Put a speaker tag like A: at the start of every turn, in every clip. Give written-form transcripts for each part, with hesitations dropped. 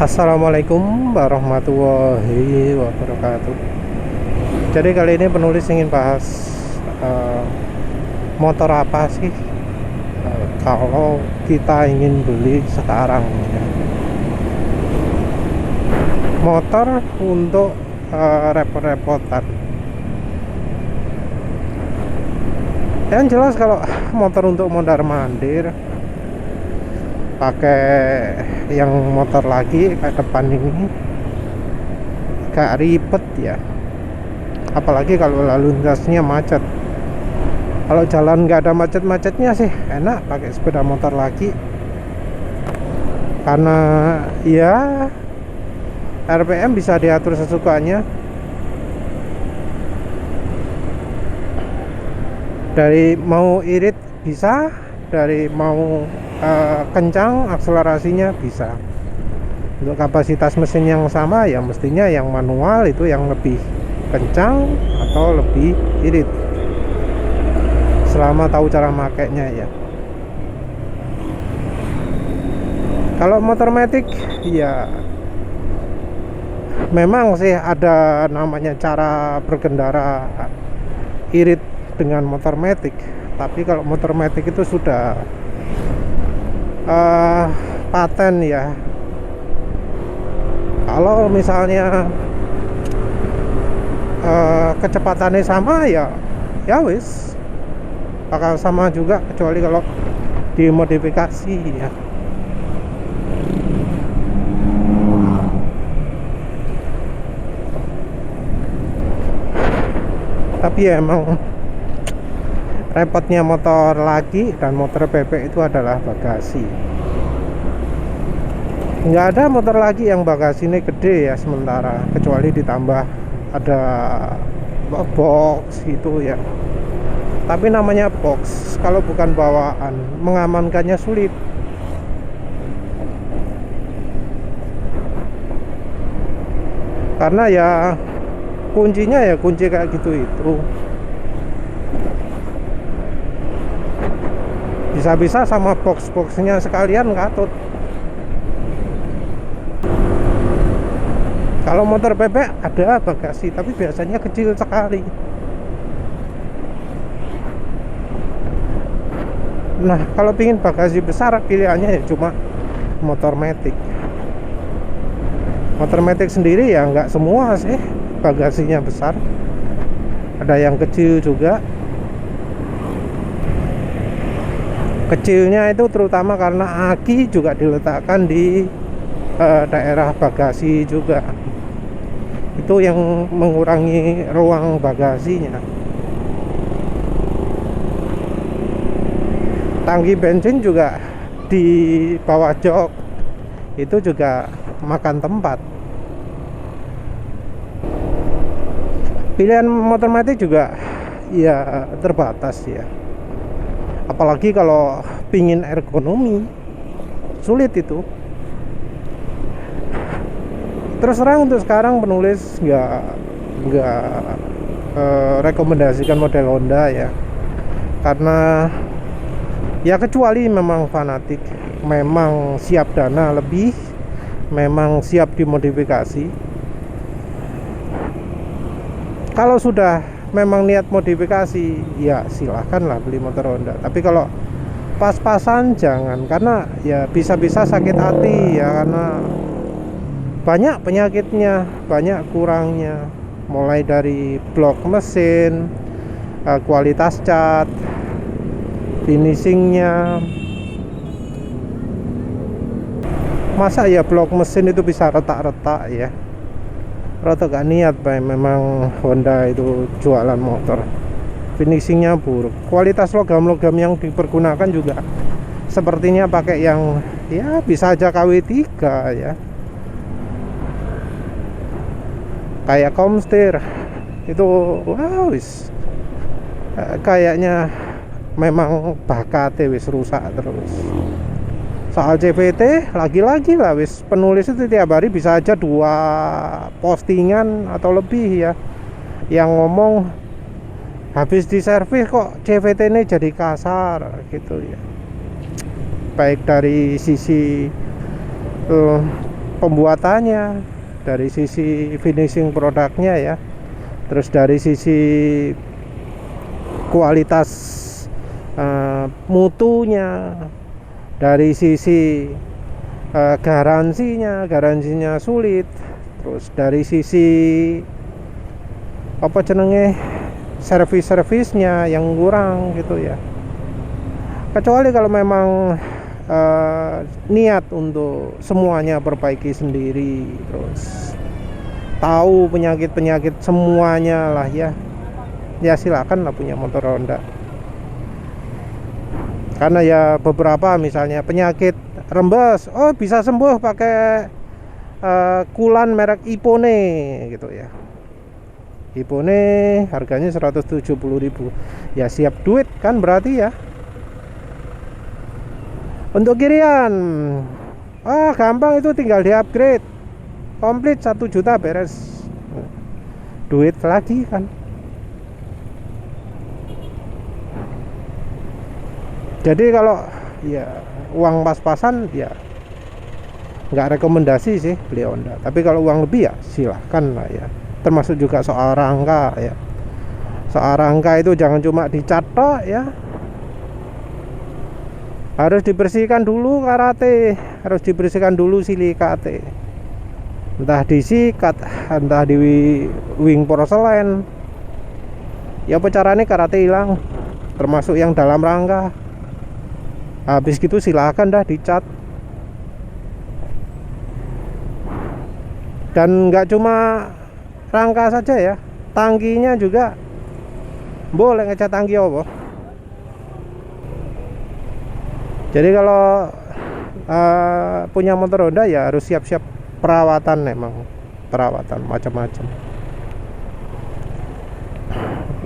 A: Assalamualaikum warahmatullahi wabarakatuh. Jadi kali ini penulis ingin bahas eh, motor apa sih kalau kita ingin beli sekarang ya. Motor untuk repot-repotan. Yang jelas kalau motor untuk mondar-mandir pakai yang motor lagi kayak depan ini agak ribet ya, apalagi kalau lalu lintasnya macet. Kalau jalan nggak ada macet-macetnya sih enak pakai sepeda motor lagi, karena ya RPM bisa diatur sesukanya, dari mau irit bisa, dari mau kencang akselerasinya bisa. Untuk kapasitas mesin yang sama ya mestinya yang manual itu yang lebih kencang atau lebih irit, selama tahu cara makainya ya. Kalau motor matic ya memang sih ada namanya cara berkendara irit dengan motor matic, tapi kalau motor matic itu sudah paten ya. Kalau misalnya kecepatannya sama ya wis bakal sama juga, kecuali kalau dimodifikasi ya. Tapi ya emang repotnya motor lagi dan motor PP itu adalah bagasi. Nggak ada motor lagi yang bagasinya gede ya sementara, kecuali ditambah ada box gitu ya. Tapi namanya box, kalau bukan bawaan mengamankannya sulit. Karena ya kuncinya ya kunci kayak gitu itu. Bisa-bisa sama box-boxnya sekalian katut. Kalau motor PP ada bagasi, tapi biasanya kecil sekali. Nah, kalau pingin bagasi besar pilihannya ya cuma motor matic. Motor matic sendiri ya nggak semua sih bagasinya besar, ada yang kecil juga. Kecilnya itu terutama karena aki juga diletakkan di daerah bagasi juga, itu yang mengurangi ruang bagasinya. Tangki bensin juga di bawah jok, itu juga makan tempat. Pilihan motor matic juga ya terbatas ya, apalagi kalau pingin ergonomi sulit itu. Terus terang untuk sekarang penulis nggak rekomendasikan model Honda ya, karena ya kecuali memang fanatik, memang siap dana lebih, memang siap dimodifikasi. Kalau sudah memang niat modifikasi ya silahkan lah beli motor Honda. Tapi kalau pas-pasan jangan, karena ya bisa-bisa sakit hati ya, karena banyak penyakitnya, banyak kurangnya, mulai dari blok mesin, kualitas cat, finishingnya. Masa ya blok mesin itu bisa retak-retak ya, rata gak niat memang Honda itu jualan motor. Finishingnya buruk, kualitas logam-logam yang dipergunakan juga sepertinya pakai yang ya bisa aja KW3 ya, kayak Comsteer itu. Wow, kayaknya memang bakatnya wis rusak terus. Soal CVT lagi-lagi lah, wis penulis itu tiap hari bisa aja 2 postingan atau lebih ya yang ngomong habis diservis kok CVT ini jadi kasar gitu ya. Baik dari sisi pembuatannya, dari sisi finishing produknya ya, terus dari sisi kualitas mutunya, dari sisi garansinya sulit, terus dari sisi apa jenenge servisnya yang kurang gitu ya. Kecuali kalau memang niat untuk semuanya perbaiki sendiri, terus tahu penyakit semuanya lah ya, ya silakan lah punya motor Honda. Karena ya beberapa misalnya penyakit rembes, oh bisa sembuh pakai kulan merek Ipone gitu ya. Ipone harganya 170.000, ya siap duit kan berarti ya. Untuk kirian, gampang, itu tinggal di upgrade, komplit 1 juta beres, duit lagi kan. Jadi kalau ya uang pas-pasan ya nggak rekomendasi sih beli Honda. Tapi kalau uang lebih ya silahkan lah ya. Termasuk juga soal rangka ya. Soal rangka itu jangan cuma dicat tok ya. Harus dibersihkan dulu karate, harus dibersihkan dulu silikate. Entah disikat, entah di wing porselen. Ya apa caranya karate hilang, termasuk yang dalam rangka. Habis gitu silakan dah dicat. Dan nggak cuma rangka saja ya, tangkinya juga boleh ngecat tangki apa. Jadi kalau punya motor Honda ya harus siap-siap perawatan, memang perawatan macam-macam.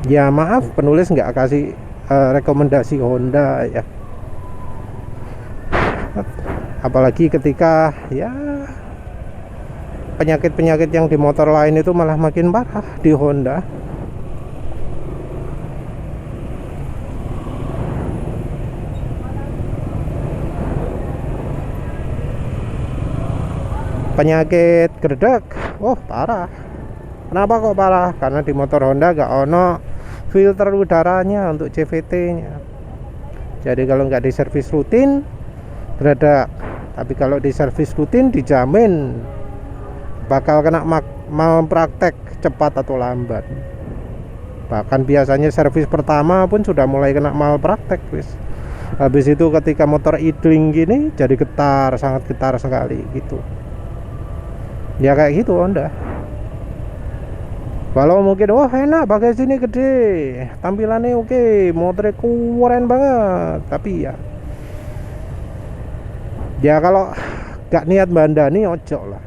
A: Ya maaf, penulis nggak kasih rekomendasi Honda ya. Apalagi ketika ya penyakit-penyakit yang di motor lain itu malah makin parah di Honda. Penyakit gerdek, oh parah. Kenapa kok parah? Karena di motor Honda gak ono filter udaranya untuk CVT-nya. Jadi kalau nggak diservis rutin gerdek. Tapi kalau diservis rutin dijamin bakal kena malpraktek cepat atau lambat. Bahkan biasanya servis pertama pun sudah mulai kena malpraktek wis. Habis itu ketika motor idling gini jadi getar, sangat getar sekali gitu. Ya kayak gitu Honda. Walau mungkin wah enak pakai sini gede, tampilannya oke, motornya keren banget, tapi ya kalau gak niat bandani ojo lah.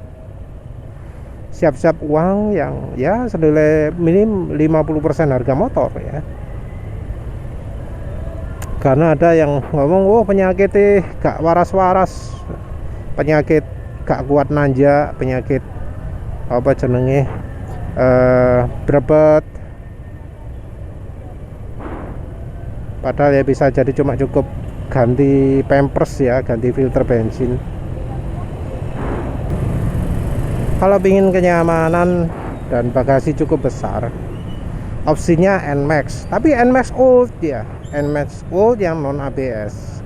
A: Siap-siap uang yang ya senilai minim 50% harga motor ya. Karena ada yang ngomong penyakitnya gak waras-waras, penyakit gak kuat nanjak, penyakit apa jenenge berebet. Padahal ya bisa jadi cuma cukup ganti pampers ya, ganti filter bensin. Kalau ingin kenyamanan dan bagasi cukup besar, opsinya NMAX, tapi NMAX Old ya, NMAX Old yang non ABS.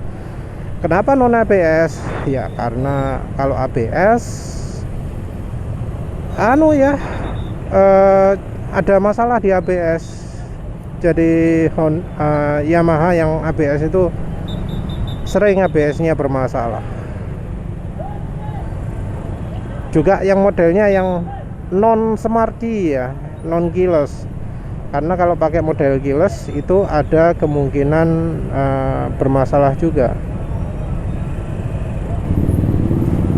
A: Kenapa non ABS? Ya karena kalau ABS ada masalah di ABS. Jadi Yamaha yang ABS itu sering ABS-nya bermasalah. Juga yang modelnya yang non smart key ya, non keyless. Karena kalau pakai model keyless itu ada kemungkinan bermasalah juga.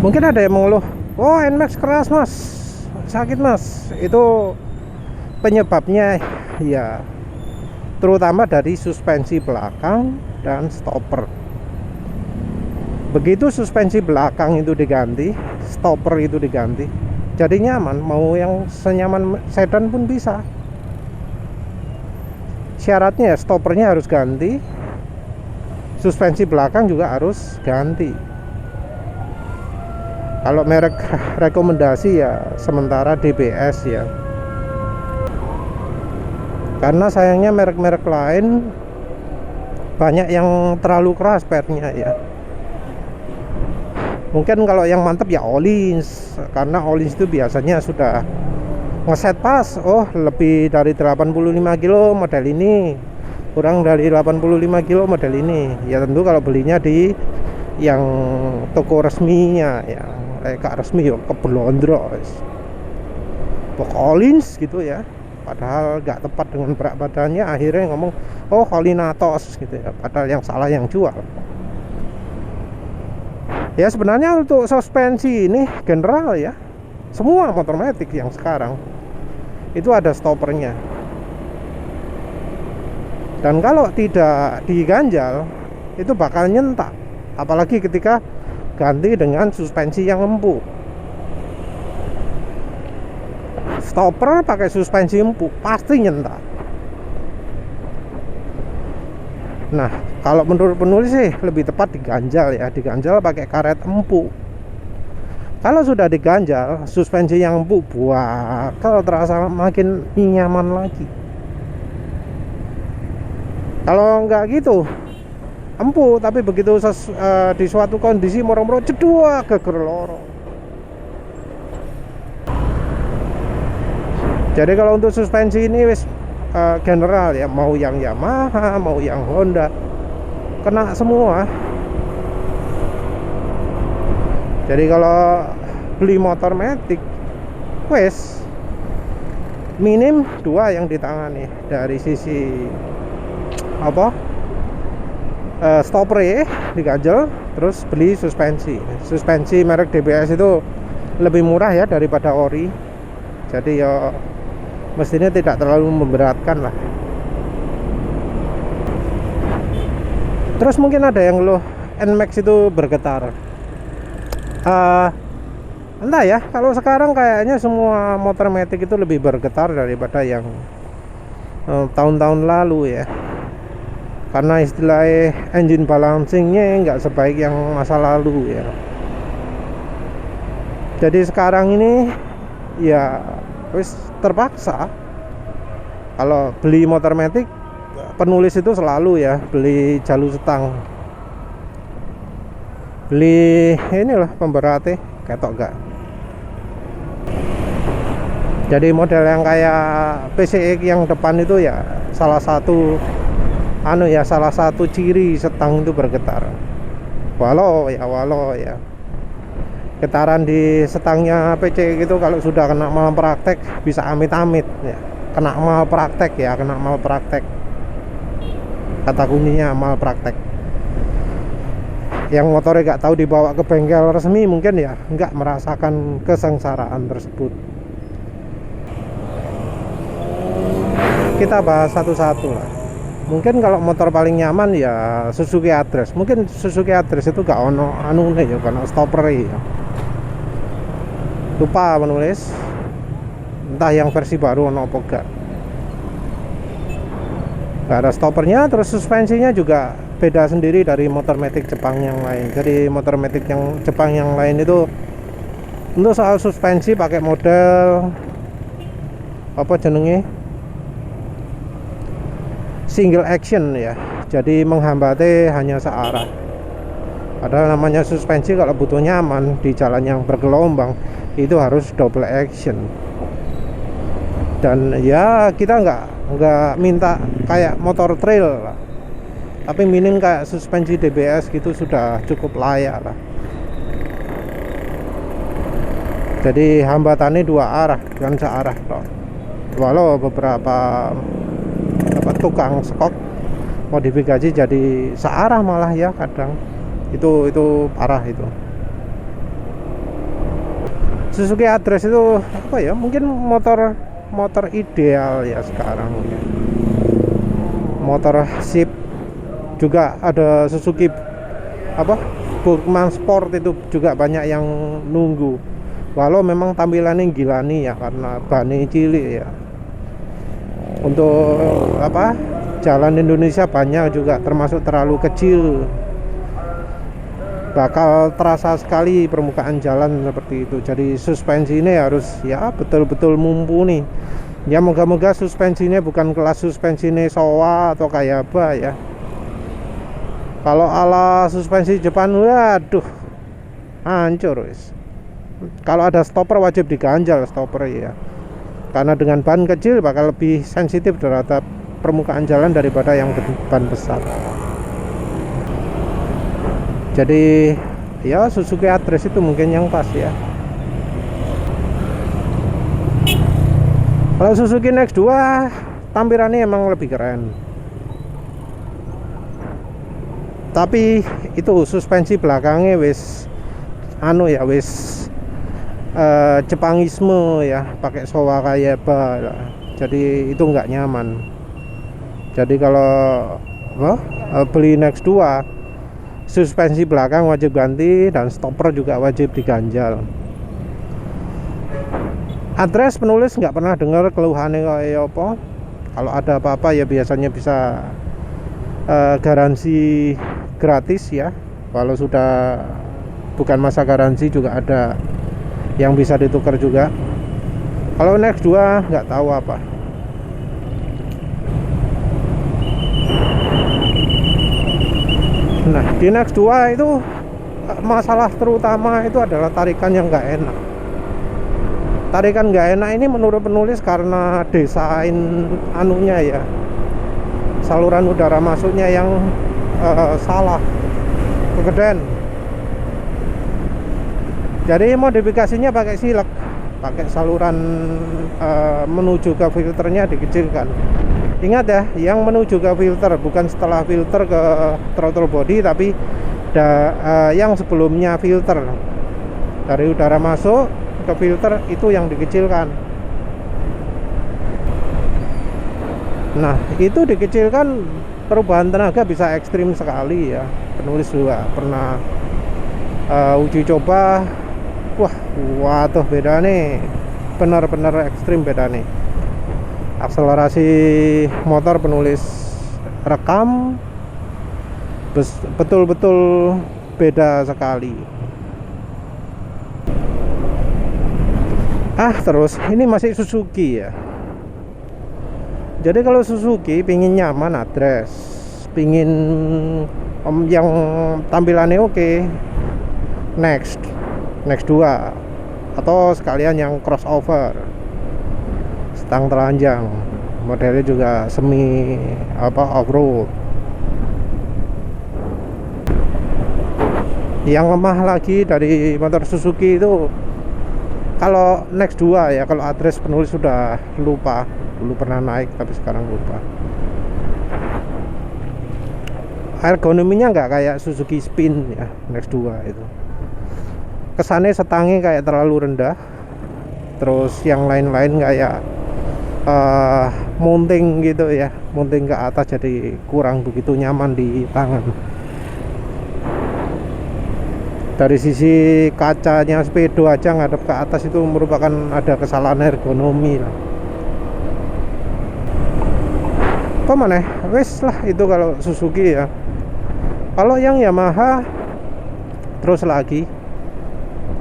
A: Mungkin ada yang mengeluh, oh NMAX keras mas, sakit mas. Itu penyebabnya ya terutama dari suspensi belakang dan stopper. Begitu suspensi belakang itu diganti, stopper itu diganti, jadi nyaman. Mau yang senyaman sedan pun bisa. Syaratnya stoppernya harus ganti, suspensi belakang juga harus ganti. Kalau merek rekomendasi ya sementara DBS ya, karena sayangnya merek-merek lain banyak yang terlalu keras spare-nya ya. Mungkin kalau yang mantep ya Ohlins, karena Ohlins itu biasanya sudah ngeset pas, oh lebih dari 85 kilo model ini, kurang dari 85 kilo model ini. Ya tentu kalau belinya di yang toko resminya ya, kak resmi ya keblondro pok Ohlins gitu ya, padahal nggak tepat dengan berat badannya, akhirnya ngomong oh Holinatos gitu ya, padahal yang salah yang jual. Ya sebenarnya untuk suspensi ini general ya, semua motor matic yang sekarang itu ada stoppernya, dan kalau tidak diganjal itu bakal nyentak, apalagi ketika ganti dengan suspensi yang empuk. Stopper pakai suspensi empuk pasti nyentak. Nah, kalau menurut penulis sih lebih tepat diganjal ya, diganjal pakai karet empuk. Kalau sudah diganjal suspensi yang empuk, bakal terasa makin nyaman lagi. Kalau nggak gitu, empuk tapi begitu di suatu kondisi moro-moro cedua geger loro. Jadi kalau untuk suspensi ini wis general ya, mau yang Yamaha mau yang Honda kena semua. Jadi kalau beli motor matic wis minim dua yang ditangani, dari sisi apa stopper diganjel, terus beli suspensi merek DBS itu lebih murah ya daripada ori, jadi ya mestinya tidak terlalu memberatkan lah. Terus mungkin ada yang loh NMAX itu bergetar, entah ya, kalau sekarang kayaknya semua motor matic itu lebih bergetar daripada yang tahun-tahun lalu ya, karena istilah engine balancingnya nggak sebaik yang masa lalu ya. Jadi sekarang ini ya wis terpaksa kalau beli motor matic, penulis itu selalu ya beli jalur setang, beli inilah pemberatnya ketok gak. Jadi model yang kayak PCX yang depan itu ya salah satu salah satu ciri setang itu bergetar. Walau ya getaran di setangnya PC gitu kalau sudah kena malpraktek bisa amit-amit ya, kena malpraktek, kata kuncinya malpraktek. Yang motornya nggak tahu dibawa ke bengkel resmi mungkin ya nggak merasakan kesengsaraan tersebut. Kita bahas satu-satu lah. Mungkin kalau motor paling nyaman ya Suzuki Address. Mungkin Suzuki Address itu gak ono anune ya, karena stopper ya. Lupa menulis, entah yang versi baru ono apa gak. Gak ada stoppernya, terus suspensinya juga beda sendiri dari motor matic Jepang yang lain. Jadi motor matic yang Jepang yang lain itu untuk soal suspensi pakai model apa jenenge, single action ya, jadi menghambatnya hanya searah. Padahal namanya suspensi kalau butuh nyaman di jalan yang bergelombang itu harus double action. Dan ya kita nggak minta kayak motor trail lah, tapi minim kayak suspensi DBS gitu sudah cukup layak lah. Jadi hambatannya dua arah bukan searah toh. Walau beberapa tukang skok modifikasi jadi searah malah ya kadang, itu parah itu. Suzuki Address itu apa ya, mungkin motor ideal ya sekarang. Motor sip juga ada Suzuki apa Burgman Sport itu juga banyak yang nunggu, walau memang tampilannya gila nih ya karena bannya cilik ya. Untuk apa jalan Indonesia banyak juga termasuk terlalu kecil. bakal terasa sekali permukaan jalan seperti itu. Jadi suspensi ini harus ya betul-betul mumpuni ya. Moga-moga suspensinya bukan kelas suspensinya Showa atau kayak apa ya. Kalau ala suspensi Jepang, waduh, hancur wis. Kalau ada stopper wajib diganjal stopper ya, karena dengan ban kecil bakal lebih sensitif terhadap permukaan jalan daripada yang ban besar. Jadi ya Suzuki Address itu mungkin yang pas ya. Kalau Suzuki Next 2 tampilannya emang lebih keren, tapi itu suspensi belakangnya wis anu ya, wis Jepangisme ya, pakai Showa kayak apa. Jadi itu nggak nyaman. Jadi kalau beli Next 2, suspensi belakang wajib ganti dan stopper juga wajib diganjal. Address penulis nggak pernah dengar keluhannya kayak apa. Kalau ada apa-apa ya biasanya bisa garansi gratis ya. Kalau sudah bukan masa garansi juga ada yang bisa ditukar juga. Kalau Next 2 nggak tahu apa. Nah di Next 2 itu masalah terutama itu adalah tarikan yang nggak enak. Tarikan nggak enak ini menurut penulis karena desain anunya ya, saluran udara masuknya yang salah, kegedean. Jadi modifikasinya pakai silek, pakai saluran menuju ke filternya dikecilkan. Ingat ya, yang menuju ke filter, bukan setelah filter ke throttle body, tapi yang sebelumnya filter. Dari udara masuk ke filter itu yang dikecilkan. Nah, itu dikecilkan, perubahan tenaga bisa ekstrim sekali ya. Penulis juga pernah uji coba. Wah tuh beda nih, benar-benar ekstrim beda nih. Akselerasi motor penulis rekam betul-betul beda sekali. Terus ini masih Suzuki ya. Jadi kalau Suzuki pingin nyaman Address, pingin yang tampilannya oke, Next 2 atau sekalian yang crossover, stang telanjang, modelnya juga semi off-road. Yang lemah lagi dari motor Suzuki itu kalau Next 2 ya. Kalau Address penulis sudah lupa, dulu pernah naik tapi sekarang lupa. Ergonominya nggak kayak Suzuki Spin ya, Next 2 itu. Kesannya setangnya kayak terlalu rendah. Terus yang lain-lain kayak mounting gitu ya, mounting ke atas, jadi kurang begitu nyaman di tangan. Dari sisi kacanya speedo aja ngadep ke atas itu merupakan ada kesalahan ergonomi lah. Mana wes lah itu kalau Suzuki ya. Kalau yang Yamaha terus lagi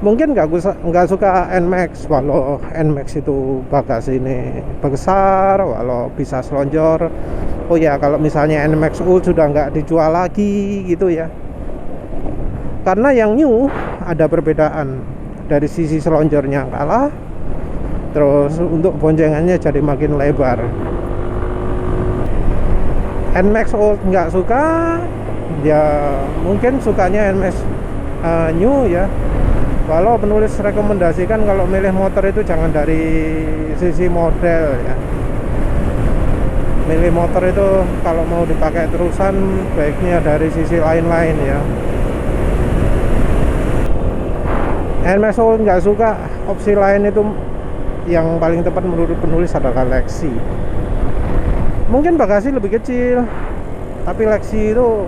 A: mungkin nggak suka NMAX. Walau NMAX itu bagasi ini besar, walau bisa selonjor. Oh ya, kalau misalnya NMAX Ul sudah nggak dijual lagi gitu ya, karena yang new ada perbedaan. Dari sisi selonjornya kalah, terus untuk boncengannya jadi makin lebar. NMAX Old nggak suka ya, mungkin sukanya NMAX new ya. Kalau penulis rekomendasikan kalau milih motor itu jangan dari sisi model ya. Milih motor itu kalau mau dipakai terusan baiknya dari sisi lain-lain ya. NMAX Old nggak suka, opsi lain itu yang paling tepat menurut penulis adalah Lexi. Mungkin bagasi lebih kecil, tapi Lexi itu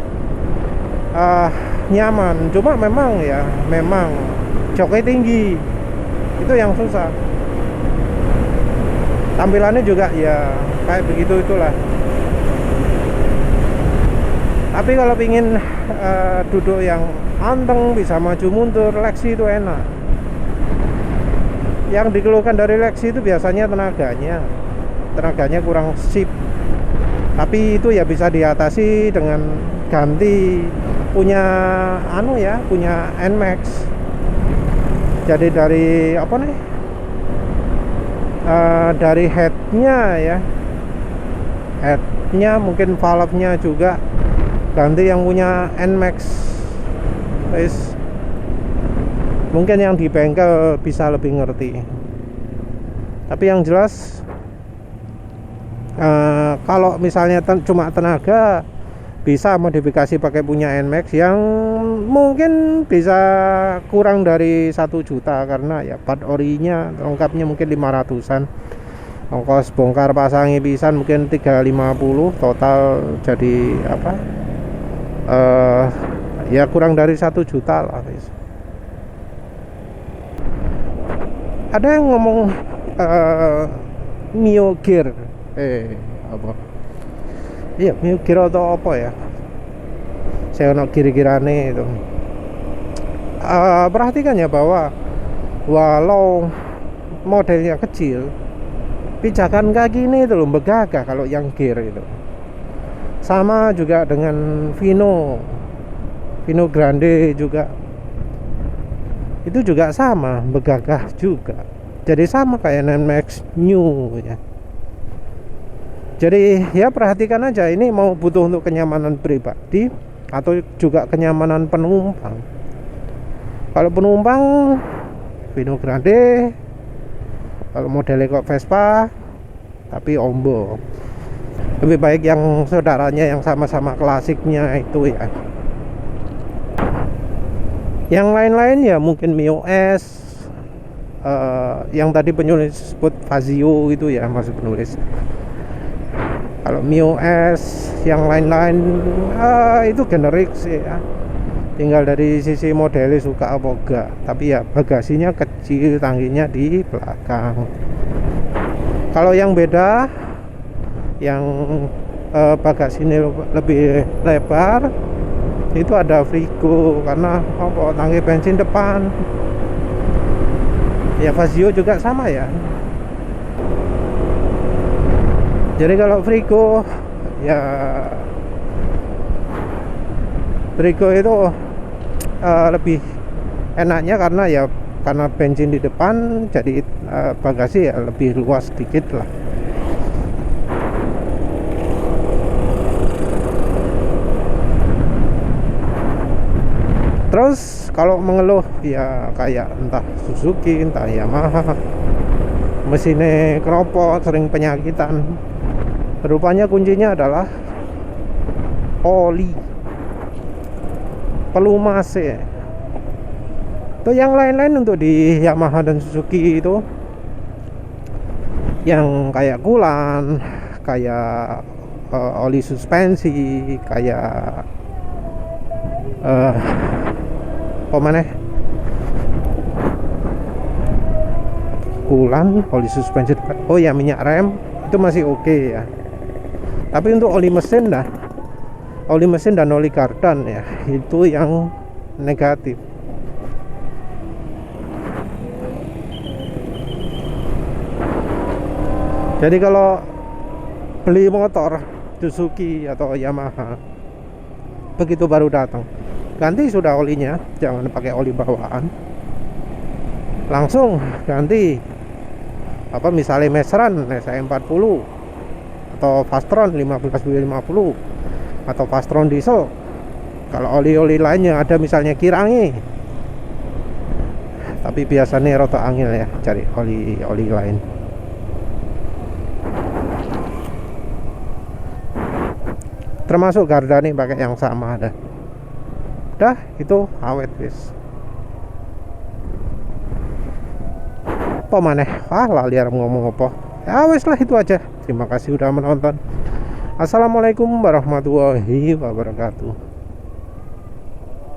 A: nyaman. Cuma memang joknya tinggi, itu yang susah. Tampilannya juga ya kayak begitu itulah. Tapi kalau pingin duduk yang anteng, bisa maju mundur. Lexi itu enak. Yang dikeluhkan dari Lexi itu biasanya tenaganya kurang sip, tapi itu ya bisa diatasi dengan ganti punya punya NMAX. Jadi dari apa nih, dari headnya mungkin valve-nya juga ganti yang punya NMAX. Guys, mungkin yang di bengkel bisa lebih ngerti, tapi yang jelas kalau misalnya cuma tenaga, bisa modifikasi pakai punya NMAX yang mungkin bisa kurang dari 1 juta, karena ya part orinya lengkapnya mungkin 500-an, ongkos bongkar pasangi pisan mungkin 350, total jadi apa, ya kurang dari 1 juta lah guys. Ada yang ngomong Mio Gear, apa? Iya, Mio Gear atau apa ya? Saya nak kira-kirane itu. Perhatikan ya bahwa walau modelnya kecil, pijakan kaki ini itu loh begagah kalau yang gear itu. Sama juga dengan Vino Grande juga. Itu juga sama, begagah juga. Jadi sama kayak NMAX New ya. Jadi ya perhatikan aja, ini mau butuh untuk kenyamanan pribadi atau juga kenyamanan penumpang. Kalau penumpang Vino Grande, kalau modelnya kok Vespa tapi Ombo, lebih baik yang saudaranya yang sama-sama klasiknya itu ya. Yang lain-lain ya mungkin Mio S, yang tadi penulis sebut Fazio itu ya, maksud penulis. Kalau Mio S, yang lain-lain itu generik sih ya. Tinggal dari sisi modelnya suka apa enggak. Tapi ya bagasinya kecil, tangkinya di belakang. Kalau yang beda, yang bagasinya lebih lebar, itu ada Frigo, karena tangki bensin depan. Ya Fazio juga sama ya. Jadi kalau Frigo ya, Frigo itu lebih enaknya karena bensin di depan, jadi bagasi ya lebih luas sedikit lah. Terus kalau mengeluh ya kayak entah Suzuki, entah Yamaha, mesinnya knopot, sering penyakitan. Rupanya kuncinya adalah oli, pelumase. Itu yang lain-lain untuk di Yamaha dan Suzuki itu, yang kayak kulan, kayak oli suspensi, kayak kulan, oli suspensi, oh ya minyak rem itu masih oke ya. Tapi untuk oli mesin dan oli kardan ya, itu yang negatif. Jadi kalau beli motor Suzuki atau Yamaha, begitu baru datang, ganti sudah olinya, jangan pakai oli bawaan. Langsung ganti misalnya Mesran SE40 atau Fastron 15W50 atau Fastron diesel. Kalau oli-oli lainnya ada misalnya Kirangi, tapi biasanya roto angin ya, cari oli lain. Termasuk Gardani pakai yang sama dah. Itu awet wis. Apa maneh? Lali arep ngomong apa. Ya wis lah, itu aja. Terima kasih udah menonton. Assalamualaikum warahmatullahi wabarakatuh.